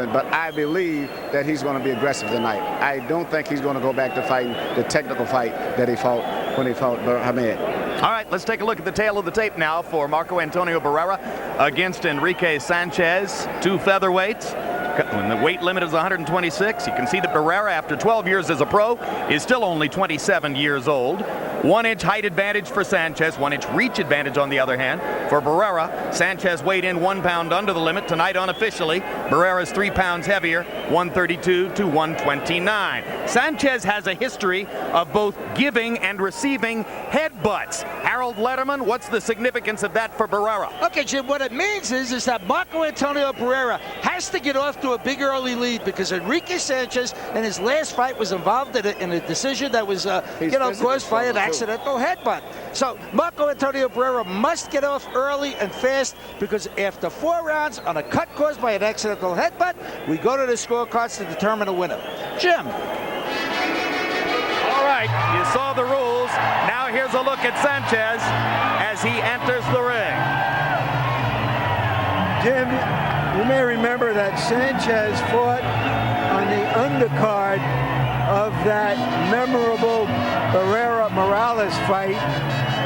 But I believe that he's going to be aggressive tonight. I don't think he's going to go back to fighting the technical fight that he fought when he fought Hamed. All right, let's take a look at the tail of the tape now for Marco Antonio Barrera against Enrique Sanchez, two featherweights. When the weight limit is 126, you can see that Barrera, after 12 years as a pro, is still only 27 years old. 1-inch height advantage for Sanchez, 1-inch reach advantage on the other hand for Barrera. Sanchez weighed in 1 pound under the limit tonight unofficially. Barrera's 3 pounds heavier, 132 to 129. Sanchez has a history of both giving and receiving headbutts. Harold Letterman, what's the significance of that for Barrera? Okay, Jim, what it means is that Marco Antonio Barrera has to get off to a big early lead because Enrique Sanchez in his last fight was involved in a decision that was caused by an accidental headbutt. So Marco Antonio Barrera must get off early and fast because after 4 rounds on a cut caused by an accidental headbutt, we go to the scorecards to determine a winner. Jim. All right, you saw the rules. Now here's a look at Sanchez as he enters the ring. Jim, you may remember that Sanchez fought on the undercard of that memorable Barrera-Morales fight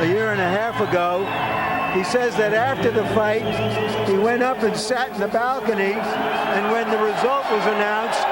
a year and a half ago. He says that after the fight, he went up and sat in the balcony, and when the result was announced,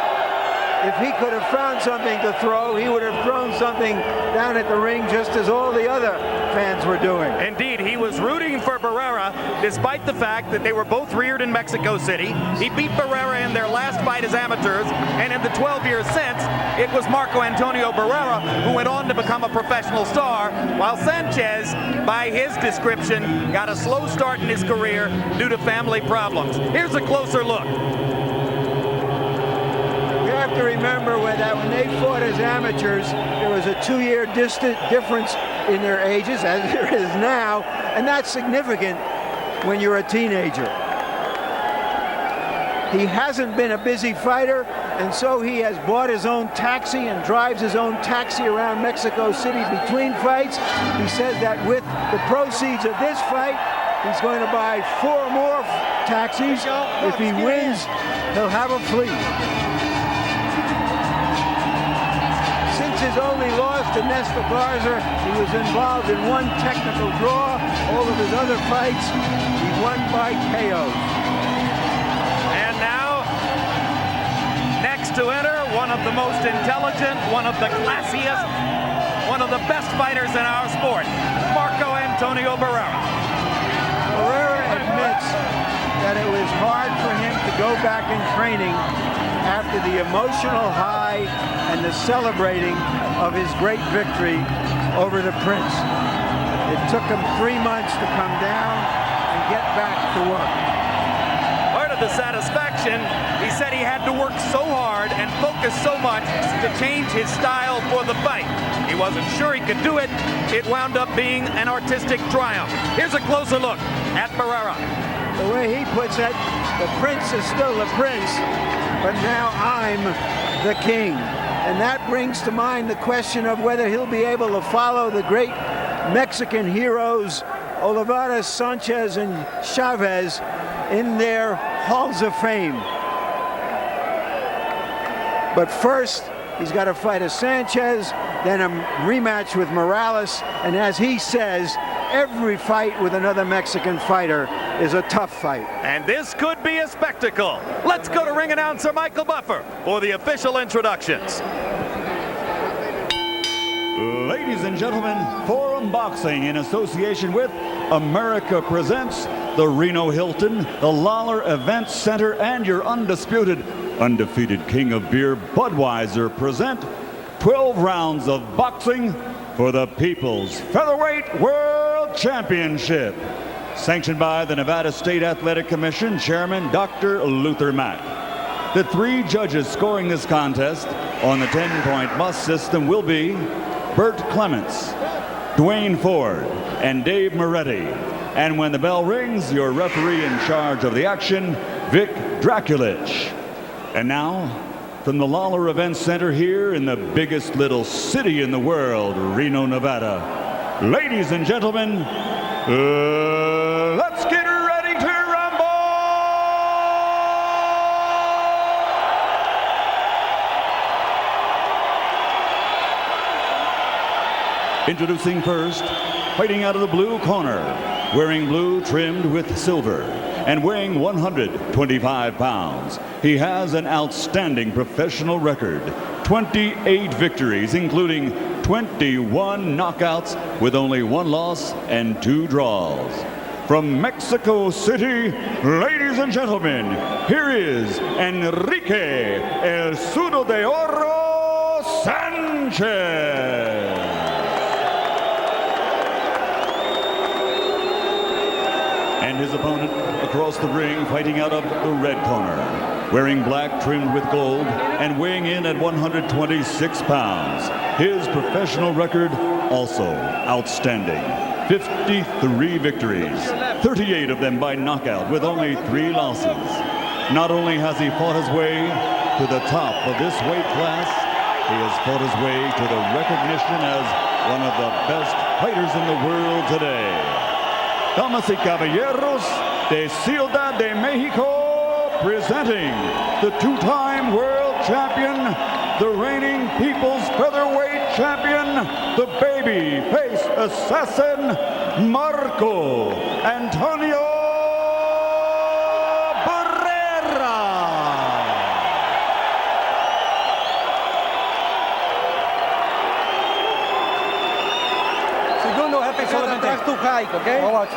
if he could have found something to throw, he would have thrown something down at the ring just as all the other fans were doing. Indeed, he was rooting for Barrera despite the fact that they were both reared in Mexico City. He beat Barrera in their last fight as amateurs, and in the 12 years since, it was Marco Antonio Barrera who went on to become a professional star, while Sanchez, by his description, got a slow start in his career due to family problems. Here's a closer look. You have to remember when they fought as amateurs, there was a 2-year difference in their ages, as there is now, and that's significant when you're a teenager. He hasn't been a busy fighter, and so he has bought his own taxi and drives his own taxi around Mexico City between fights. He says that with the proceeds of this fight, he's going to buy 4 more taxis. If he wins, he'll have a fleet. His only loss to Nestor Garza, he was involved in 1 technical draw. All of his other fights, he won by KOs. And now, next to enter, one of the most intelligent, one of the classiest, one of the best fighters in our sport, Marco Antonio Barrera. Barrera admits that it was hard for him to go back in training after the emotional high and the celebrating of his great victory over the Prince. It took him 3 months to come down and get back to work. Part of the satisfaction, he said he had to work so hard and focus so much to change his style for the fight. He wasn't sure he could do it. It wound up being an artistic triumph. Here's a closer look at Barrera. The way he puts it, the Prince is still the Prince, but now I'm the king. And that brings to mind the question of whether he'll be able to follow the great Mexican heroes, Olivares, Sanchez, and Chavez, in their halls of fame. But first, he's got to fight a Sanchez, then a rematch with Morales, and as he says, every fight with another Mexican fighter is a tough fight. And this could be a spectacle. Let's go to ring announcer Michael Buffer for the official introductions. Ladies and gentlemen, Forum Boxing in association with America presents the Reno Hilton, the Lawler Events Center, and your undefeated king of beer, Budweiser, present 12 rounds of boxing for the People's Featherweight World Championship. Sanctioned by the Nevada State Athletic Commission Chairman Dr. Luther Mack. The 3 judges scoring this contest on the 10-point must system will be Bert Clements, Dwayne Ford, and Dave Moretti. And when the bell rings, your referee in charge of the action, Vic Draculich. And now, from the Lawler Events Center here in the biggest little city in the world, Reno, Nevada, ladies and gentlemen, let's get ready to rumble! Introducing first, fighting out of the blue corner, wearing blue trimmed with silver, and weighing 125 pounds. He has an outstanding professional record, 28 victories, including 21 knockouts with only 1 loss and 2 draws. From Mexico City, ladies and gentlemen, here is Enrique El Sudo de Oro Sanchez. And his opponent across the ring, fighting out of the red corner, wearing black trimmed with gold and weighing in at 126 pounds. His professional record also outstanding. 53 victories, 38 of them by knockout with only 3 losses. Not only has he fought his way to the top of this weight class, he has fought his way to the recognition as one of the best fighters in the world today. Damas y caballeros, de Ciudad de Mexico, presenting the 2-time world champion, the reigning people's featherweight champion, the baby face assassin, Marco Antonio Barrera. Segundo jefe solamente. That's too high, okay? Watch.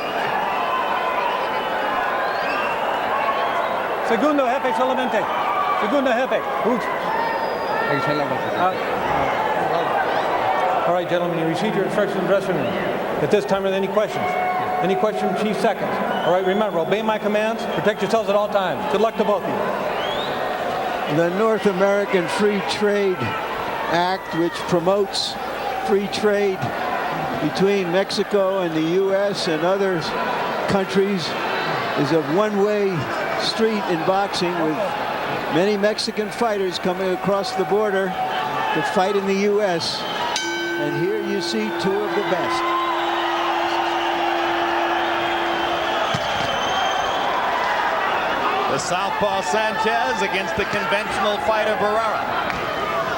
Segundo jefe solamente. Segundo jefe. All right, gentlemen, you received your instructions in the dressing room. At this time, are there any questions? Any questions, Chief seconds? All right, remember, obey my commands. Protect yourselves at all times. Good luck to both of you. The North American Free Trade Act, which promotes free trade between Mexico and the U.S. and other countries, is a one-way street in boxing, with many Mexican fighters coming across the border to fight in the U.S. And here you see 2 of the best. The southpaw Sanchez against the conventional fighter Barrera.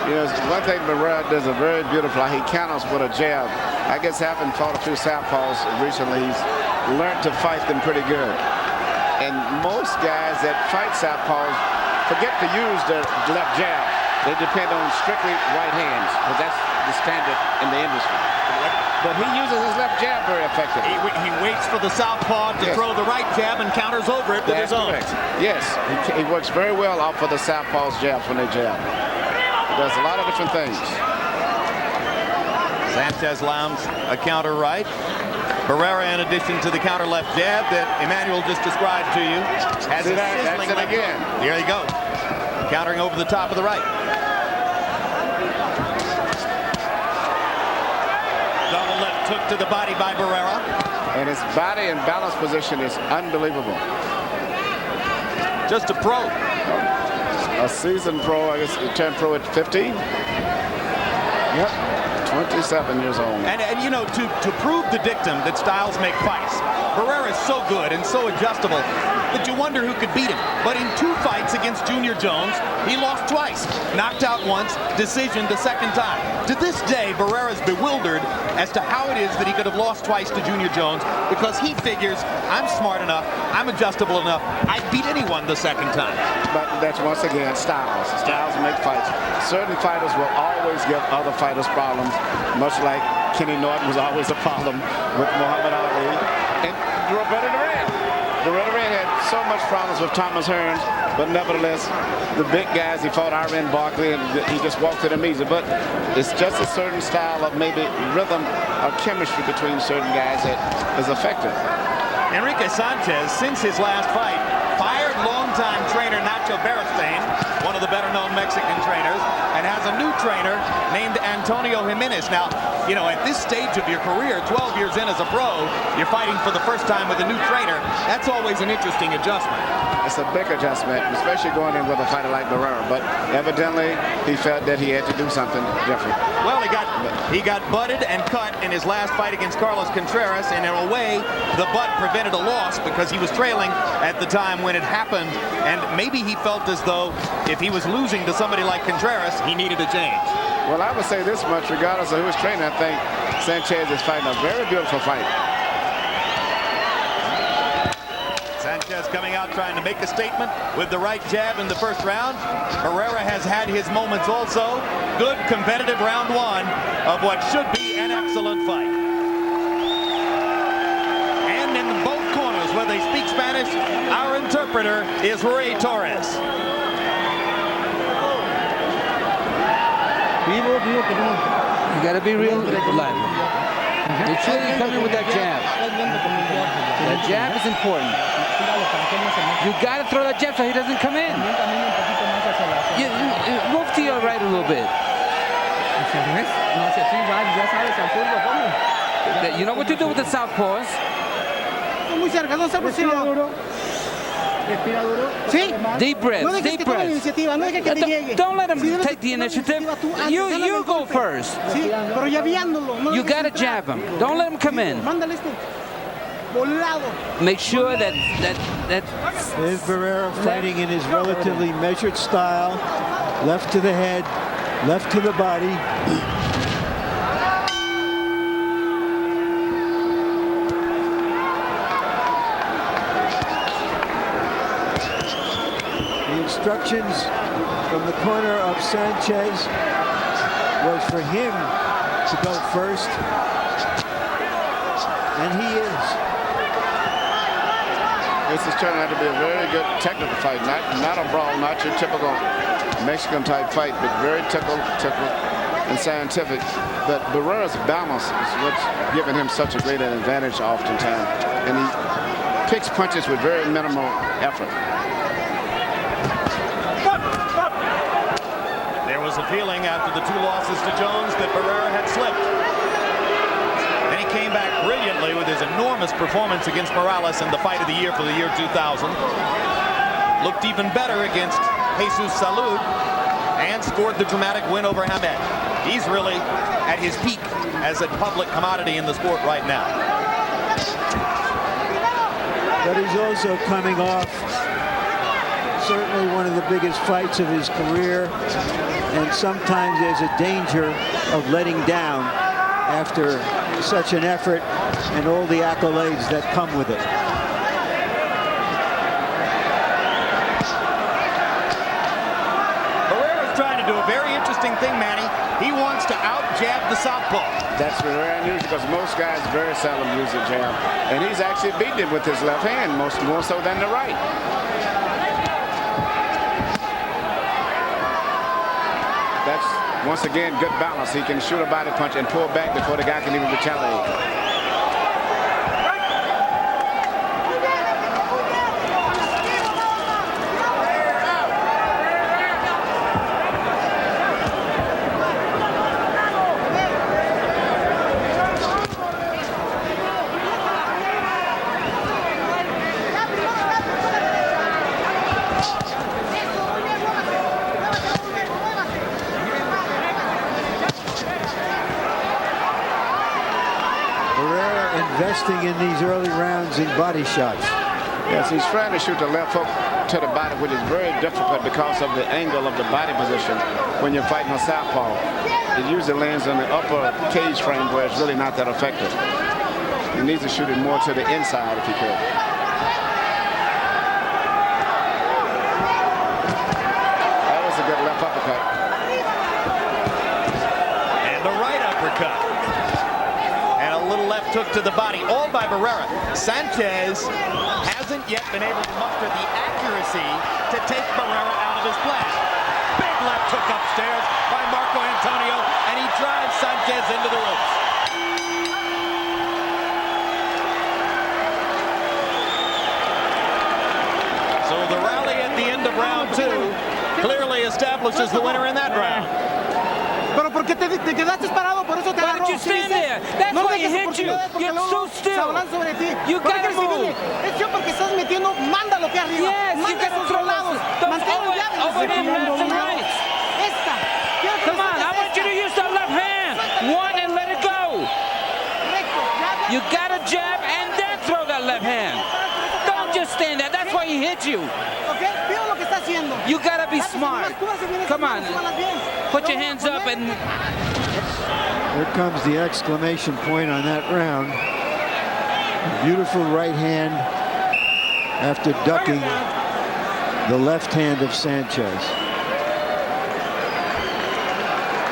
You know, one thing Barrera does a very beautiful, he counters with a jab. I guess having fought a few southpaws recently, he's learned to fight them pretty good. And most guys that fight southpaws forget to use the left jab. They depend on strictly right hands, because that's the standard in the industry. But he uses his left jab very effectively. He waits for the southpaw to throw the right jab and counters over it with his own. Correct. Yes, he works very well off of the southpaw's jabs when they jab. He does a lot of different things. Sanchez lands a counter right. Barrera, in addition to the counter left jab that Emmanuel just described to you, has a sizzling left again. There you go. Countering over the top of the right. Double left hook to the body by Barrera. And his body and balance position is unbelievable. Just a pro. A seasoned pro, I guess he turned pro at 15. Yep. 27 years old. And you know, to prove the dictum that styles make fights, Barrera is so good and so adjustable that you wonder who could beat him. But in 2 fights against Junior Jones, he lost twice. Knocked out once, decision the second time. To this day, Barrera's bewildered as to how it is that he could have lost twice to Junior Jones, because he figures, I'm smart enough, I'm adjustable enough, I'd beat anyone the second time. But that's once again styles. Styles make fights. Certain fighters will always give other fighters problems, much like Kenny Norton was always a problem with Muhammad Ali. And Roberto Duran. Roberto Duran had so much problems with Thomas Hearns, but nevertheless, the big guys, he fought Iran Barkley, and he just walked to them easy. But it's just a certain style of maybe rhythm or chemistry between certain guys that is effective. Enrique Sanchez, since his last fight, fired longtime trainer Nacho Beristain, one of the better-known Mexican trainers, and has a new trainer named Antonio Jimenez. Now, you know, at this stage of your career, 12 years in as a pro, you're fighting for the first time with a new trainer. That's always an interesting adjustment. It's a big adjustment, especially going in with a fighter like Barrera. But evidently, he felt that he had to do something different. Well, he got butted and cut in his last fight against Carlos Contreras, and in a way, the butt prevented a loss because he was trailing at the time when it happened, and maybe he felt as though if he was losing to somebody like Contreras, he needed a change. Well, I would say this much, regardless of who's training, I think Sanchez is fighting a very beautiful fight. Sanchez coming out trying to make a statement with the right jab in the first round. Barrera has had his moments also. Good competitive round one of what should be an excellent fight. And in both corners where they speak Spanish, our interpreter is Ray Torres. You got to be real lively. Make sure you come in with that jab. That jab is important. You got to throw that jab so he doesn't come in. You move to your right a little bit. You know what to do with the southpaws. Deep breaths, deep breaths. Don't let him take the initiative. You go first. You got to jab him. Don't let him come in. Make sure that There's Barrera fighting in his relatively measured style. Left to the head, left to the body. The instructions from the corner of Sanchez was for him to go first, and he is. This is turning out to be a very good technical fight. Not a brawl, not your typical Mexican type fight, but very technical and scientific. But Barrera's balance is what's giving him such a great advantage oftentimes. And he picks punches with very minimal effort. There was a feeling after the 2 losses to Jones that Barrera had slipped. And he came back brilliantly with his enormous performance against Morales in the fight of the year for the year 2000. Looked even better against Jesus Salud and scored the dramatic win over Hamed. He's really at his peak as a public commodity in the sport right now. But he's also coming off certainly one of the biggest fights of his career, and sometimes there's a danger of letting down after such an effort and all the accolades that come with it. Barrera's trying to do a very interesting thing, Manny. He wants to out-jab the southpaw. That's very unusual because most guys very seldom use a jab. And he's actually beating it with his left hand, more so than the right. That's, once again, good balance. He can shoot a body punch and pull back before the guy can even retaliate. Investing in these early rounds in body shots. Yes, he's trying to shoot the left hook to the body, which is very difficult because of the angle of the body position when you're fighting a southpaw. It usually lands on the upper cage frame where it's really not that effective. He needs to shoot it more to the inside if he could. That was a good left uppercut. And the right uppercut. Left hook to the body, all by Barrera. Sanchez hasn't yet been able to muster the accuracy to take Barrera out of his plan. Big left hook upstairs by Marco Antonio, and he drives Sanchez into the ropes. So the rally at the end of round 2 clearly establishes the winner in that round. Pero porque te quedaste parado, por eso te agarró. Why did you stand there? That's why he hit you. You're so still. You gotta move. Es yo porque estás metiendo, manda lo que arriba. Yes, you got to throw those over him left and right. Esta. Come on, I want you to use the left hand. One and let it go. You gotta jab and then throw that left hand. Don't just stand there. That's why he hit you. Okay, veo lo que está haciendo. You gotta be smart. Come on. Put your hands up and... Here comes the exclamation point on that round. Beautiful right hand after ducking the left hand of Sanchez.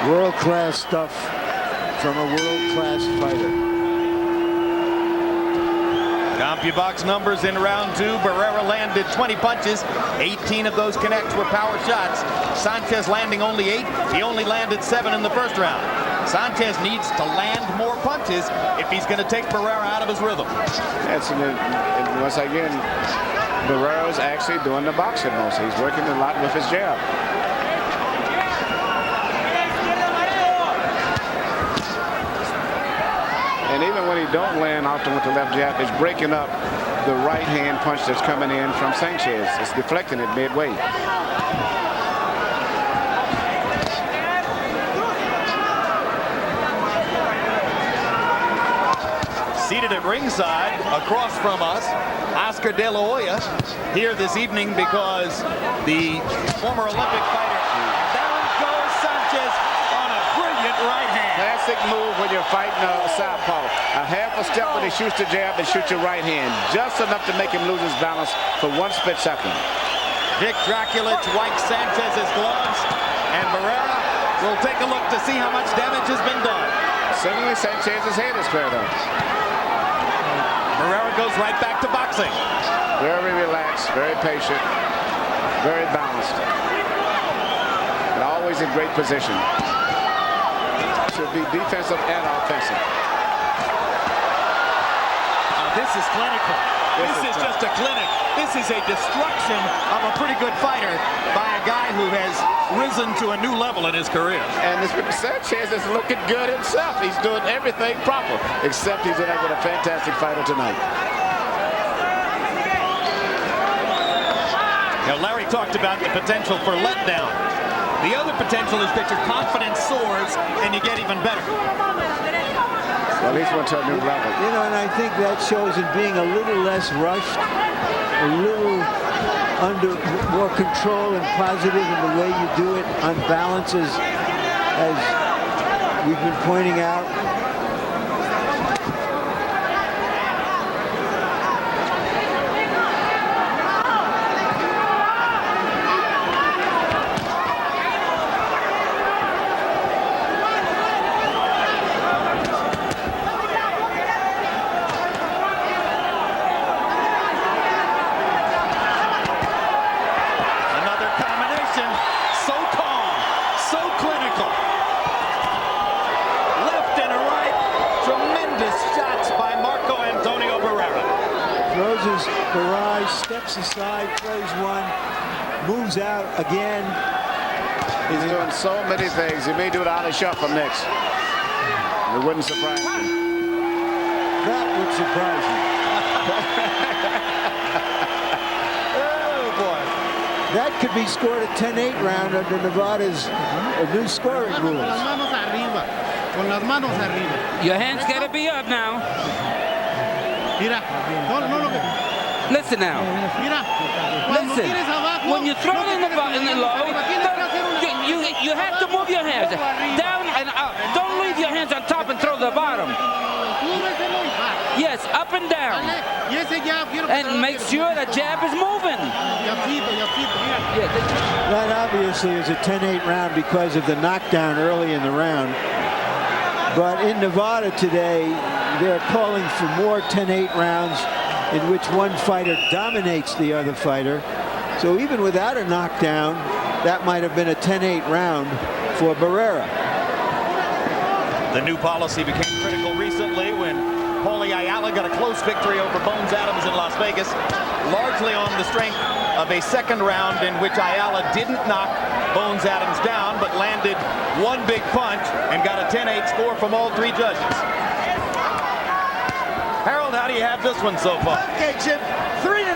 World-class stuff from a world-class fighter. CompuBox numbers in round 2. Barrera landed 20 punches. 18 of those connects were power shots. Sanchez landing only 8. He only landed 7 in the first round. Sanchez needs to land more punches if he's going to take Barrera out of his rhythm. Once again, Barrera's actually doing the boxing most. He's working a lot with his jab. And even when he don't land often with the left jab, it's breaking up the right hand punch that's coming in from Sanchez. It's deflecting it midway. Seated at ringside, across from us, Oscar De La Hoya, here this evening because the former Olympic fighter, down goes Sanchez on a brilliant right hand. Classic move when you're fighting a southpaw. A half a step when he shoots the jab and shoots your right hand. Just enough to make him lose his balance for 1 split second. Vic Draculich wipes Sanchez's gloves, and Barrera will take a look to see how much damage has been done. Suddenly Sanchez's head is cleared up. Barrera goes right back to boxing. Very relaxed, very patient, very balanced, and always in great position. Should be defensive and offensive. This is clinical. This is just a clinic. This is a destruction of a pretty good fighter by a guy who has risen to a new level in his career. And this Sanchez is looking good himself. He's doing everything proper, except he's in there with a fantastic fighter tonight. Now, Larry talked about the potential for letdown. The other potential is that your confidence soars and you get even better. Well, at least went to a new level. You know, and I think that shows in being a little less rushed, a little under more control and positive in the way you do it on balances, as we've been pointing out. Barrera steps aside, plays one, moves out again. He's doing so many things. He may do it out of shuffle next. It wouldn't surprise me. That would surprise me. Oh, boy. That could be scored a 10-8 round under Nevada's new scoring rules. Your hands got to be up now. Listen now. Listen. When you throw it in the low, you have to move your hands down and up. Don't leave your hands on top and throw the bottom. Yes, up and down. And make sure the jab is moving. That obviously is a 10-8 round because of the knockdown early in the round. But in Nevada today, they're calling for more 10-8 rounds in which one fighter dominates the other fighter. So even without a knockdown, that might have been a 10-8 round for Barrera. The new policy became critical recently when Paulie Ayala got a close victory over Bones Adams in Las Vegas, largely on the strength of a second round in which Ayala didn't knock Bones Adams down, but landed one big punch and got a 10-8 score from all 3 judges. Harold, how do you have this one so far? Okay, Jim, 3-0,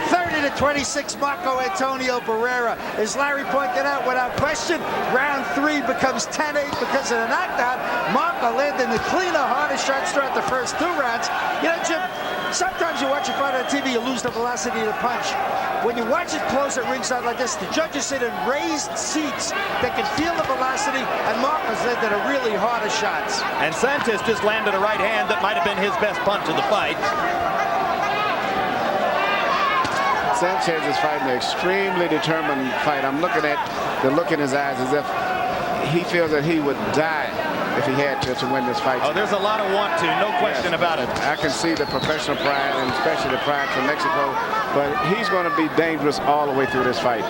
30-26, Marco Antonio Barrera. As Larry pointed out, without question, round 3 becomes 10-8 because of the knockdown. Marco landing the cleaner, harder shots throughout the first 2 rounds. You know, Jim, sometimes you watch a fight on TV, you lose the velocity of the punch. when you watch it close at ringside like this, the judges sit in raised seats that can feel the velocity, and Marcos landed a really harder shots. And Sanchez just landed a right hand that might have been his best punch of the fight. Sanchez is fighting an extremely determined fight. I'm looking at the look in his eyes as if he feels that he would die if he had to win this fight. Oh, there's a lot of want to, no question about it. I can see the professional pride, and especially the pride from Mexico, but he's going to be dangerous all the way through this fight.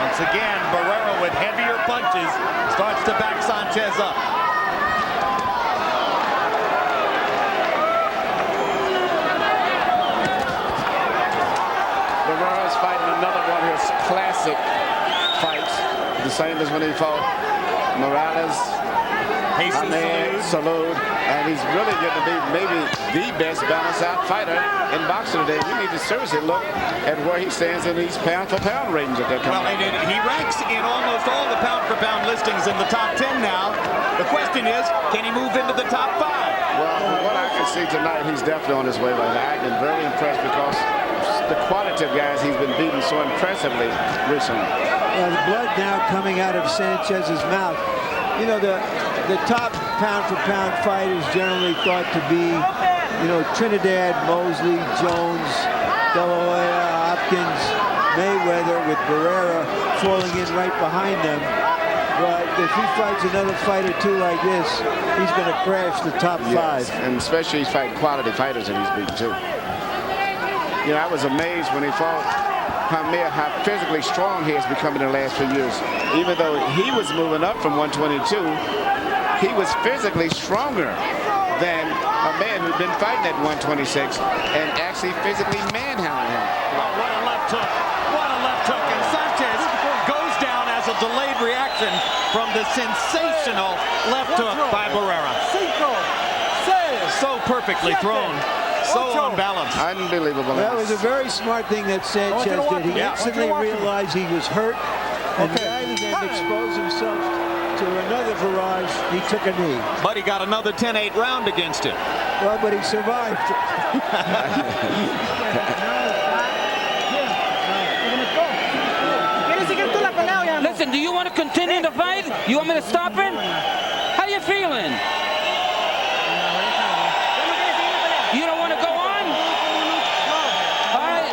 Once again, Barrera with heavier punches starts to back Sanchez up. Barrera's fighting another one of his classic fights, the same as when he fought Morales, Salud, and he's really getting to be maybe the best balanced out fighter in boxing today. We need to seriously look at where he stands in these pound-for-pound ratings that they're coming. Well, he ranks in almost all the pound-for-pound listings in the top 10 now. The question is, can he move into the top 5? Well, from what I can see tonight, he's definitely on his way right now. I've been very impressed because the quality of guys he's been beating so impressively recently. Well, the blood now coming out of Sanchez's mouth. You know, the top pound-for-pound fight is generally thought to be, you know, Trinidad, Mosley, Jones, De La Hoya, Hopkins, Mayweather, with Barrera falling in right behind them. But if he fights another fight or two like this, he's going to crash the top 5. And especially he's fighting quality fighters that he's beating too. You know, I was amazed when he fought Hamir how physically strong he has become in the last few years. Even though he was moving up from 122, he was physically stronger than a man who'd been fighting at 126 and actually physically manhandling him. Oh, what a left hook. What a left hook. And Sanchez goes down as a delayed reaction from the sensational left hook by Barrera. So perfectly thrown. So unbalanced. Unbelievable. That was a very smart thing that Sanchez did. He instantly realized he was hurt, and rather than expose himself to another barrage, he took a knee. But he got another 10-8 round against him. Well, but he survived. Listen, do you want to continue the fight? You want me to stop it? How you feeling? You don't want to go on? All right.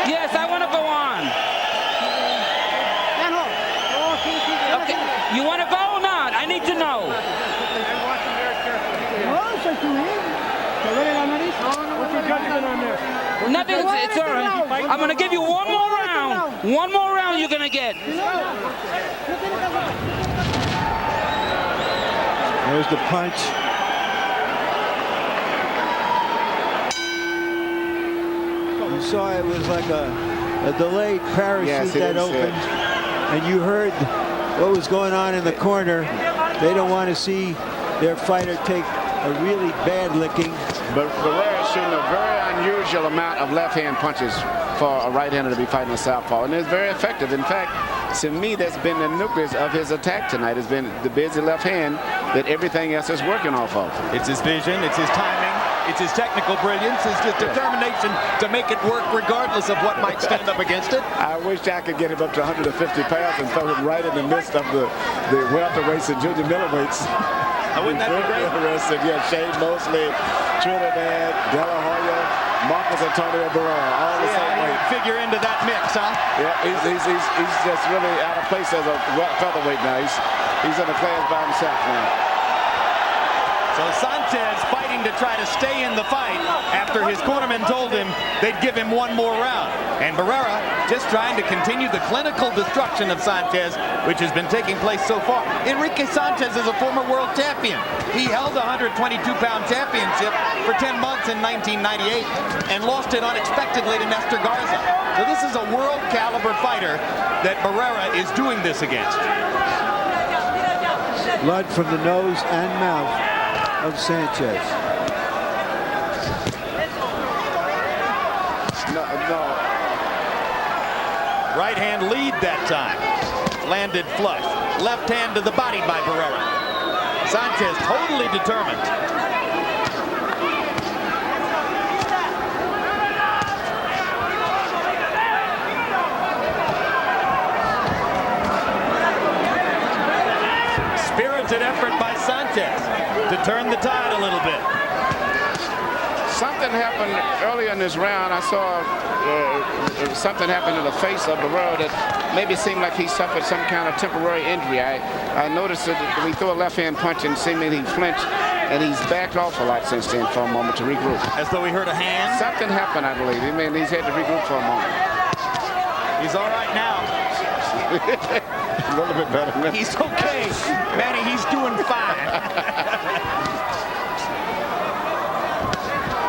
Yes, I want to go on. Okay. You want to go or not? I need to know. Nothing. It's all right. I'm going to give you one more round. One more round you're going to get. There's the punch. You saw it was like a delayed parachute that opened, and you heard what was going on in the corner. They don't want to see their fighter take a really bad licking. But Barrera is shooting a very unusual amount of left-hand punches for a right-hander to be fighting a southpaw, and it's very effective. In fact, to me, that's been the nucleus of his attack tonight. Has been the busy left hand that everything else is working off of. It's his vision, it's his timing, it's his technical brilliance, it's his determination to make it work regardless of what might stand up against it. I wish I could get him up to 150 pounds and throw him right in the midst of the welterweights and junior middleweights. Wouldn't that be great? Interesting. Yeah, Shane Mosley, Trinidad, De La Hoya, Marcos Antonio Barrera, all the same weight. Figure into that mix, huh? Yeah, he's just really out of place as a featherweight now. He's in a class by himself now. So Sanchez fighting to try to stay in the fight after his cornerman told him they'd give him one more round. And Barrera just trying to continue the clinical destruction of Sanchez, which has been taking place so far. Enrique Sanchez is a former world champion. He held the 122-pound championship for 10 months in 1998 and lost it unexpectedly to Nestor Garza. So this is a world-caliber fighter that Barrera is doing this against. Blood from the nose and mouth of Sanchez. No. Right hand lead that time. Landed flush. Left hand to the body by Barrera. Sanchez totally determined. Spirited effort by Sanchez to turn the tide a little bit. Something happened earlier in this round. I saw something happen to the face of Barrera that maybe seemed like he suffered some kind of temporary injury. I noticed that when he threw a left-hand punch and seemingly he flinched, and he's backed off a lot since then for a moment to regroup. As though he hurt a hand? Something happened, I believe. He's had to regroup for a moment. He's all right now. A little bit better. He's okay. Manny, he's doing fine.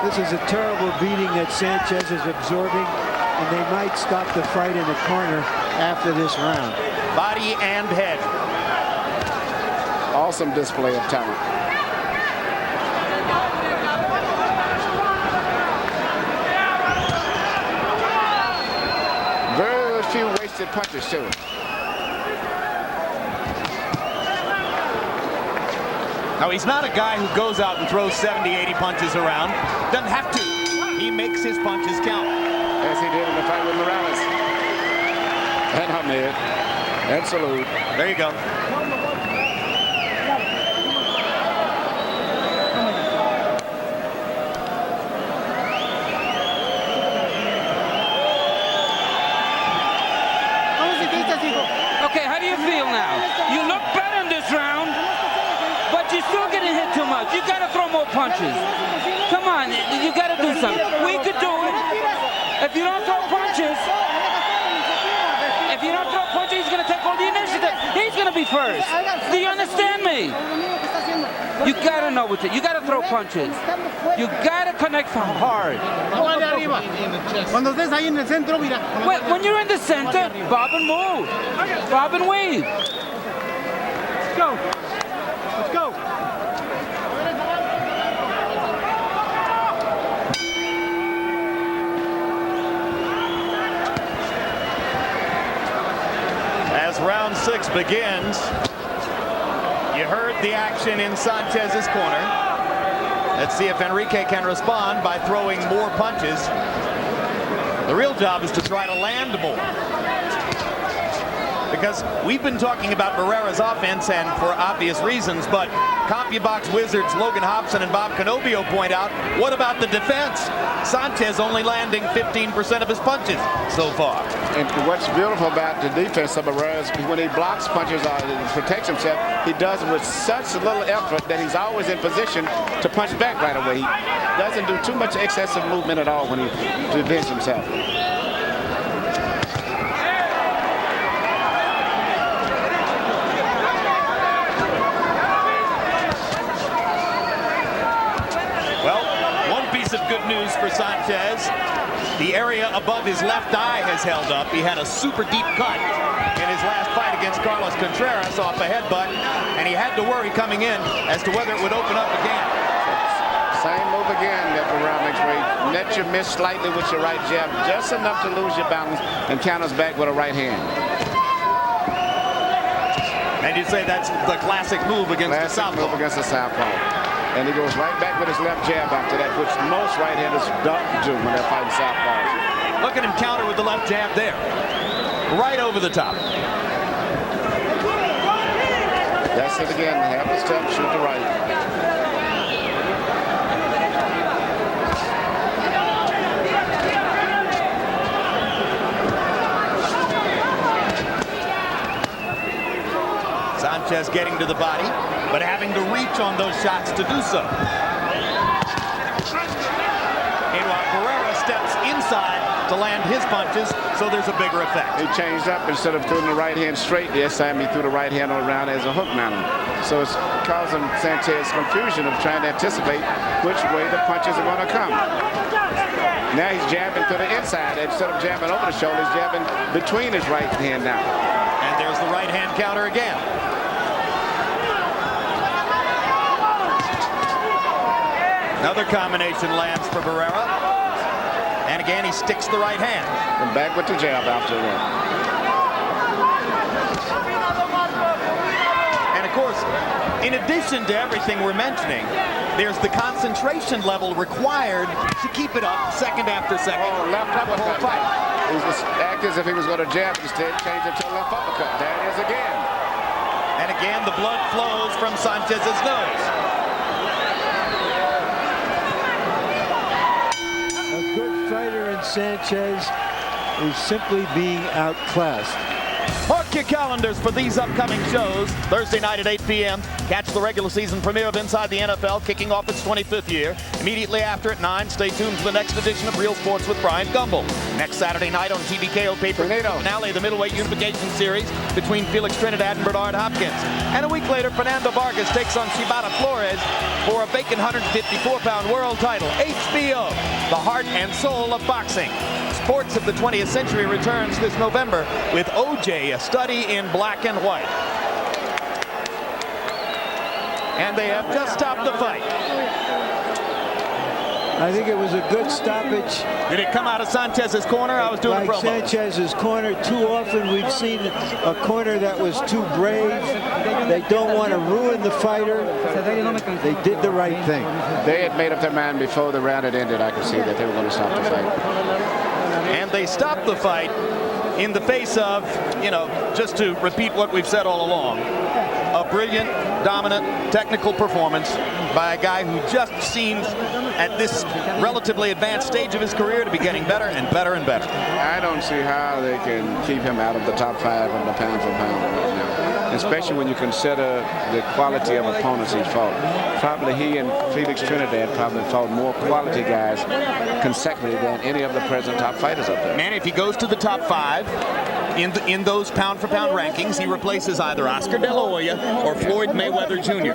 This is a terrible beating that Sanchez is absorbing, and they might stop the fight in the corner after this round. Body and head. Awesome display of talent. Very few wasted punches, too. Now, he's not a guy who goes out and throws 70, 80 punches around. Doesn't have to. He makes his punches count. As he did in the fight with Morales. And Ahmed. And salute. There you go. Okay, how do you feel now? You look better in this round, but you're still getting hit too much. You got to throw more punches. Come on, you got to do something. We could do it. If you don't throw punches, he's going to take all the initiative. He's going to be first. Do you understand me? You got to know what to. You got to throw punches. You got to connect hard. When you're in the center, bob and move. Bob and weave. Let's go. Let's go. As round 6 begins, you heard the action in Sanchez's corner. Let's see if Enrique can respond by throwing more punches. The real job is to try to land more. Because we've been talking about Barrera's offense, and for obvious reasons, but CompuBox wizards Logan Hobson and Bob Canobio point out, what about the defense? Sanchez only landing 15% of his punches so far. And what's beautiful about the defense of Barrera is when he blocks punches or protects himself, he does it with such little effort that he's always in position to punch back right away. He doesn't do too much excessive movement at all when he defends himself. Well, one piece of good news for Sanchez. The area above his left eye has held up. He had a super deep cut in his last fight against Carlos Contreras off a headbutt, and he had to worry coming in as to whether it would open up again. Same move again that Barrera makes where he net your miss slightly with your right jab, just enough to lose your balance, and counters back with a right hand. And you say that's the classic move against the southpaw. Move against the southpaw. And he goes right back with his left jab after that, which most right-handers don't do when they're fighting southpaws. Look at him counter with the left jab there. Right over the top. That's it again. Have the step, shoot the right. Sanchez getting to the body, but having to reach on those shots to do so. Meanwhile, Barrera steps inside to land his punches, so there's a bigger effect. He changed up. Instead of throwing the right hand straight this time, he threw the right hand around as a hook mounting. So it's causing Sanchez confusion of trying to anticipate which way the punches are going to come. Now he's jabbing to the inside. Instead of jabbing over the shoulder, he's jabbing between his right hand now. And there's the right hand counter again. Another combination lands for Barrera. And again, he sticks the right hand. And back with the jab after that. of course, in addition to everything we're mentioning, there's the concentration level required to keep it up second after second. Oh, left uppercut. Fight. He was acting as if he was going to jab, instead changed it to a left uppercut. There it is again. And again, the blood flows from Sanchez's nose. A good fighter in Sanchez is simply being outclassed. Mark your calendars for these upcoming shows. Thursday night at 8 p.m. Catch the regular season premiere of Inside the NFL, kicking off its 25th year. Immediately after at 9, stay tuned for the next edition of Real Sports with Brian Gumbel. Next Saturday night on TVKO pay-per-view, finale of the middleweight unification series between Felix Trinidad and Bernard Hopkins. And a week later, Fernando Vargas takes on Shibata Flores for a vacant 154-pound world title. HBO, the heart and soul of boxing. Sports of the 20th Century returns this November with OJ, a study in black and white. And they have just stopped the fight. I think it was a good stoppage. Did it come out of Sanchez's corner? I was doing like a promo. Sanchez's corner. Too often we've seen a corner that was too brave. They don't want to ruin the fighter. They did the right thing. They had made up their mind before the round had ended. I could see that they were going to stop the fight. And they stopped the fight in the face of, just to repeat what we've said all along, a brilliant, dominant, technical performance by a guy who just seems, at this relatively advanced stage of his career, to be getting better and better and better. I don't see how they can keep him out of the top 5 of the pound for pound right now, especially when you consider the quality of opponents he's fought. Probably he and Felix Trinidad probably fought more quality guys consecutively than any of the present top fighters up there. Man, if he goes to the top 5 in those pound-for-pound rankings, he replaces either Oscar De La Hoya or Floyd Mayweather Jr.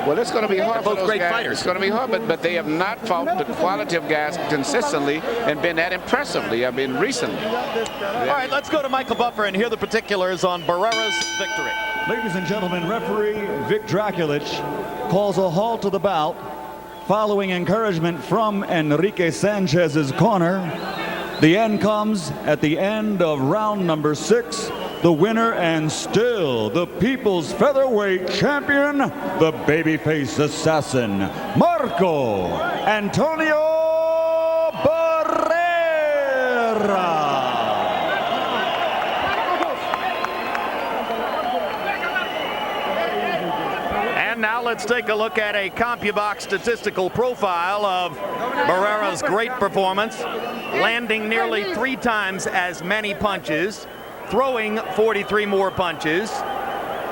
Well, it's going to be hard for those great guys. fighters. It's going to be hard, but they have not fought the quality of guys consistently and been that impressively. Recently. All right, let's go to Michael Buffer and hear the particulars on Barrera's victory. Ladies and gentlemen, referee Vic Drakulich calls a halt to the bout following encouragement from Enrique Sanchez's corner. The end comes at the end of round number 6. The winner and still the people's featherweight champion, the babyface assassin, Marco Antonio Barrera. And now let's take a look at a CompuBox statistical profile of Barrera's great performance, landing nearly 3 times as many punches, throwing 43 more punches,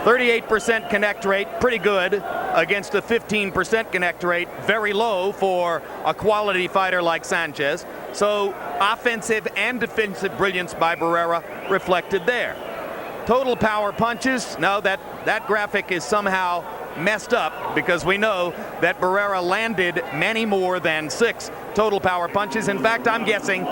38% connect rate, pretty good, against a 15% connect rate, very low for a quality fighter like Sanchez. So offensive and defensive brilliance by Barrera reflected there. Total power punches, no, that graphic is somehow messed up because we know that Barrera landed many more than 6 total power punches. In fact, I'm guessing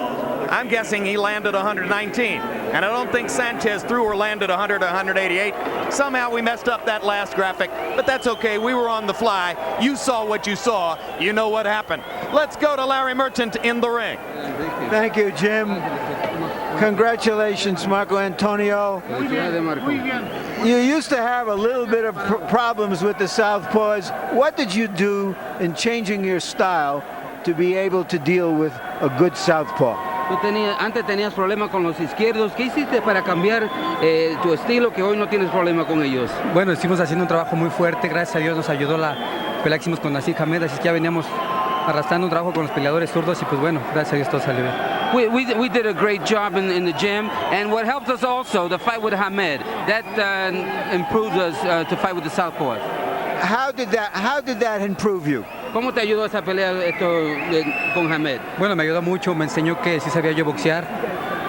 he landed 119. And I don't think Sanchez threw or landed 100 or 188. Somehow we messed up that last graphic, but that's okay. We were on the fly. You saw what you saw. You know what happened. Let's go to Larry Merchant in the ring. Thank you, Jim. Congratulations, Marco Antonio. You used to have a little bit of problems with the southpaws. What did you do in changing your style to be able to deal with a good southpaw? Antes tenías problema con los izquierdos. ¿Qué hiciste para cambiar tu estilo que hoy no tienes problema con ellos? Bueno, estuvimos haciendo un trabajo muy fuerte. Gracias a Dios nos ayudó la pelea que hicimos con Nasir Hamed. Así que ya veníamos arrastrando un trabajo con los peleadores zurdos y pues bueno, gracias a Dios todo salió bien. We did a great job in the gym, and what helped us also, the fight with Hamed, that improved us to fight with the southpaws. How did that improve you? ¿Cómo te ayudó esa pelea con Hamed? Bueno, me ayudó mucho, me enseñó que sí sabía yo boxear.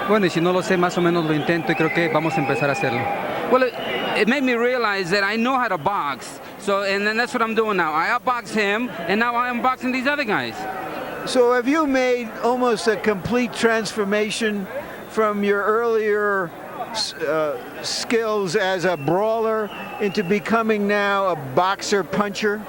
Bueno, y si no lo sé, más o menos lo intento y creo que vamos a empezar a hacerlo. Well, it made me realize that I know how to box, and then that's what I'm doing now. I outbox him, and now I am boxing these other guys. So have you made almost a complete transformation from your earlier skills as a brawler into becoming now a boxer puncher?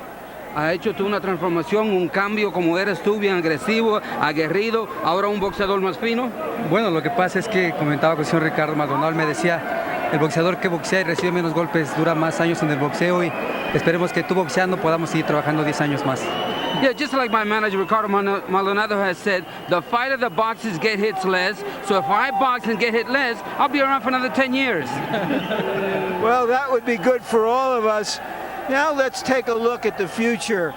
Ha hecho tú una transformación, un cambio, como eres tú, bien agresivo, aguerrido, ahora un boxeador más fino. Bueno, lo que pasa es que comentaba con el señor Ricardo Maldonado, me decía el boxeador que boxea y recibe menos golpes dura más años en el boxeo y esperemos que tú boxeando podamos seguir trabajando 10 años más. Yeah, just like my manager Ricardo Maldonado has said, the fighter that boxes get hits less. So if I box and get hit less, I'll be around for another 10 years. Well, that would be good for all of us. Now let's take a look at the future.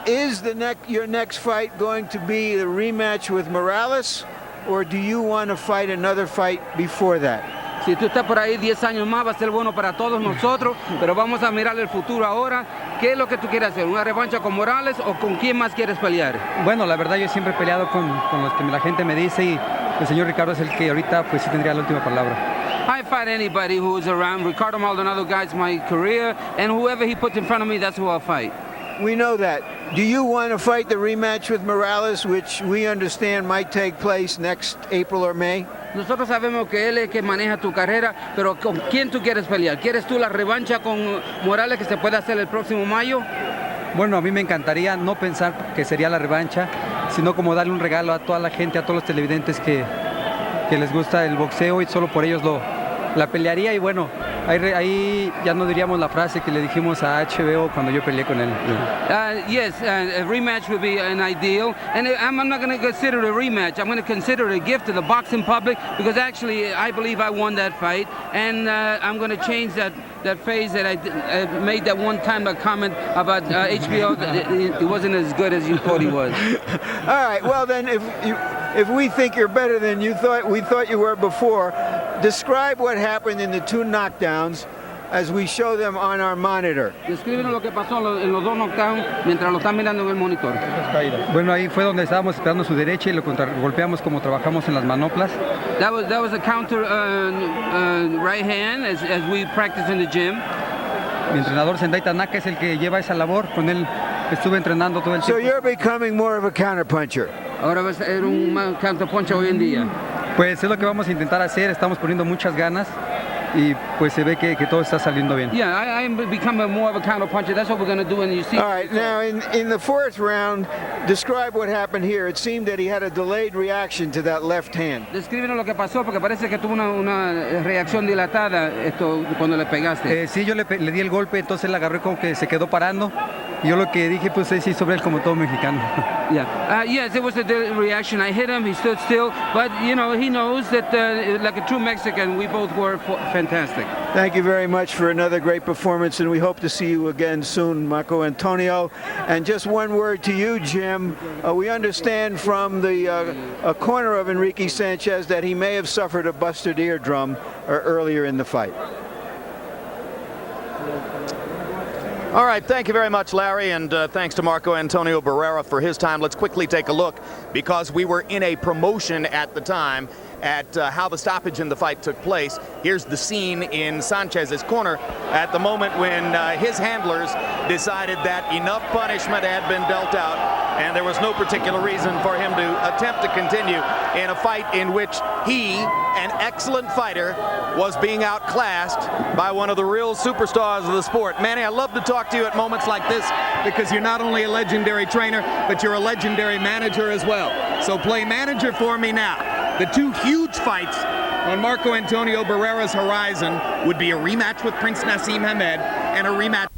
Is your next fight going to be the rematch with Morales, or do you want to fight another fight before that? Si tú estás por ahí 10 años más, va a ser bueno para todos nosotros, pero vamos a mirar el futuro ahora. ¿Qué es lo que tú quieres hacer? ¿Una revancha con Morales o con quién más quieres pelear? Bueno, la verdad yo siempre he peleado con los que la gente me dice y el señor Ricardo es el que ahorita pues sí tendría la última palabra. I fight anybody who's around. Ricardo Maldonado guides my career, and whoever he puts in front of me, that's who I'll fight. We know that. Do you want to fight the rematch with Morales, which we understand might take place next April or May? Nosotros sabemos que él es que maneja tu carrera, pero ¿con quién tú quieres pelear? ¿Quieres tú la revancha con Morales que se puede hacer el próximo mayo? Bueno, a mí me encantaría no pensar que sería la revancha, sino como darle un regalo a toda la gente, a todos los televidentes que les gusta el boxeo y solo por ellos la pelearía y bueno, ahí ya no diríamos la frase que le dijimos a HBO cuando yo peleé con él. Yes, a rematch would be an ideal, and I'm not going to consider it a rematch. I'm going to consider it a gift to the boxing public because actually I believe I won that fight, and I'm going to change that phase that I made that one time a comment about HBO. It wasn't as good as you thought he was. All right, well then if we think you're better than we thought you were before, describe what happened in the two knockdowns as we show them on our monitor. Descríbenos lo que pasó en los dos knockdowns mientras lo están mirando en el monitor. Bueno, ahí fue donde estábamos esperando su derecha y lo golpeamos como trabajamos en las manoplas. That was a counter right hand as we practice in the gym. Mi entrenador Sendai Tanaka es el que lleva esa labor, con él estuve entrenando todo el tiempo. So you're becoming more of a counterpuncher. Ahora vas a ser un counterpuncher hoy en día. Pues es lo que vamos a intentar hacer, estamos poniendo muchas ganas y pues se ve que todo está saliendo bien. Yeah, I'm becoming more of a counterpuncher. That's what we're going to do, and you see. All right, now in the fourth round, describe what happened here. It seemed that he had a delayed reaction to that left hand. Descríbenos lo que pasó porque parece que tuvo una reacción dilatada cuando le pegaste. Sí, yo le di el golpe, entonces le agarré como que se quedó parando. Y yo lo que dije pues es sí sobre él como todo mexicano. Yeah. Yes, it was a delayed reaction. I hit him. He stood still, but you know he knows that like a true Mexican, we both were fantastic. Thank you very much for another great performance, and we hope to see you again soon, Marco Antonio. And just one word to you, Jim. We understand from the corner of Enrique Sanchez that he may have suffered a busted eardrum earlier in the fight. All right, thank you very much, Larry, and thanks to Marco Antonio Barrera for his time. Let's quickly take a look, because we were in a promotion at the time at how the stoppage in the fight took place. Here's the scene in Sanchez's corner at the moment when his handlers decided that enough punishment had been dealt out and there was no particular reason for him to attempt to continue in a fight in which he, an excellent fighter, was being outclassed by one of the real superstars of the sport. Manny, I love to talk to you at moments like this because you're not only a legendary trainer, but you're a legendary manager as well. So play manager for me now. The two huge fights on Marco Antonio Barrera's horizon would be a rematch with Prince Naseem Hamed and a rematch